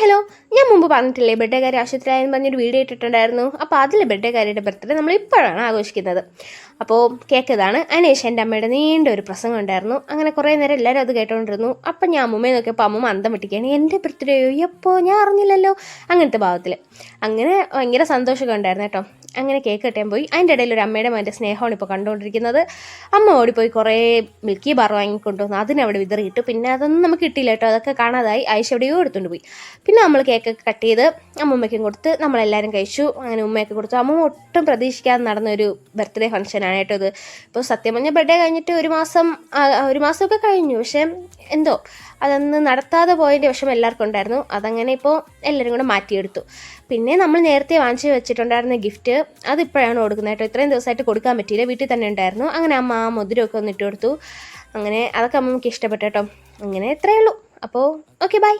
Hello, ഞാൻ മുമ്പ് പറഞ്ഞിട്ടില്ലേ ബർത്ത്ഡേ കാര്യം ആശുപത്രിയായെന്ന് പറഞ്ഞൊരു വീഡിയോ ഇട്ടിട്ടുണ്ടായിരുന്നു. അപ്പോൾ അതിൽ ബർത്ത്ഡേ കാര്യയുടെ ബർത്ത്ഡേ നമ്മൾ ഇപ്പോഴാണ് ആഘോഷിക്കുന്നത്. അപ്പോൾ കേക്ക് ഇതാണ്. അതിനുശേഷം എൻ്റെ അമ്മയുടെ നീണ്ട ഒരു പ്രസംഗം ഉണ്ടായിരുന്നു. അങ്ങനെ കുറേ നേരം എല്ലാവരും അത് കേട്ടോണ്ടിരുന്നു. അപ്പം ഞാൻ അമ്മൂമ്മയെ നോക്കിയപ്പോൾ അമ്മൂമ്മ അന്തം വിട്ടിക്കുകയാണ്. എൻ്റെ ബർത്ത്ഡേയോ എപ്പോൾ ഞാൻ അറിഞ്ഞില്ലല്ലോ, അങ്ങനത്തെ ഭാവത്തിൽ. അങ്ങനെ ഭയങ്കര സന്തോഷമൊക്കെ ഉണ്ടായിരുന്നു കേട്ടോ. അങ്ങനെ കേക്ക് കെട്ടാൻ പോയി. അതിൻ്റെ ഇടയിൽ ഒരു അമ്മയുടെ മോൻ്റെ സ്നേഹമാണ് ഇപ്പോൾ കണ്ടുകൊണ്ടിരിക്കുന്നത്. അമ്മ ഓടിപ്പോയി കുറേ മിൽക്കി ബാർ വാങ്ങിക്കൊണ്ടുവന്നു. അതിനവിടെ വിതറിയിട്ടു. പിന്നെ അതൊന്നും നമുക്ക് കിട്ടിയില്ല കേട്ടോ. അതൊക്കെ കാണാതായി. ആയിഷ എവിടെയോ എടുത്തുകൊണ്ട് പോയി. പിന്നെ നമ്മൾ കേക്കൊക്കെ കട്ട് ചെയ്ത് അമ്മൂമ്മയ്ക്കും കൊടുത്ത് നമ്മളെല്ലാവരും കഴിച്ചു. അങ്ങനെ ഉമ്മയൊക്കെ കൊടുത്തു. അമ്മൂമ്മ ഒട്ടും പ്രതീക്ഷിക്കാതെ നടന്നൊരു ബർത്ത്ഡേ ഫംഗ്ഷനാണ് കേട്ടോ ഇത്. ഇപ്പോൾ സത്യം പറഞ്ഞാൽ ബർത്ത്ഡേ കഴിഞ്ഞിട്ട് ഒരു മാസമൊക്കെ കഴിഞ്ഞു. പക്ഷേ എന്തോ അതൊന്ന് നടത്താതെ പോയതിൻ്റെ വിഷമം എല്ലാവർക്കും ഉണ്ടായിരുന്നു. അതങ്ങനെ ഇപ്പോൾ എല്ലാവരും കൂടെ മാറ്റിയെടുത്തു. പിന്നെ നമ്മൾ നേരത്തെ വാങ്ങിച്ച് വെച്ചിട്ടുണ്ടായിരുന്ന ഗിഫ്റ്റ് അതിപ്പോഴാണ് കൊടുക്കുന്നത് കേട്ടോ. ഇത്രയും ദിവസമായിട്ട് കൊടുക്കാൻ പറ്റിയില്ല, വീട്ടിൽ തന്നെ ഉണ്ടായിരുന്നു. അങ്ങനെ അമ്മ ആ മുദ്രയൊക്കെ ഒന്ന് ഇട്ട് കൊടുത്തു. അങ്ങനെ അതൊക്കെ അമ്മയ്ക്ക് ഇഷ്ടപ്പെട്ടു കേട്ടോ. അങ്ങനെ ഇത്രയേ ഉള്ളൂ. അപ്പോൾ ഓക്കെ, ബൈ.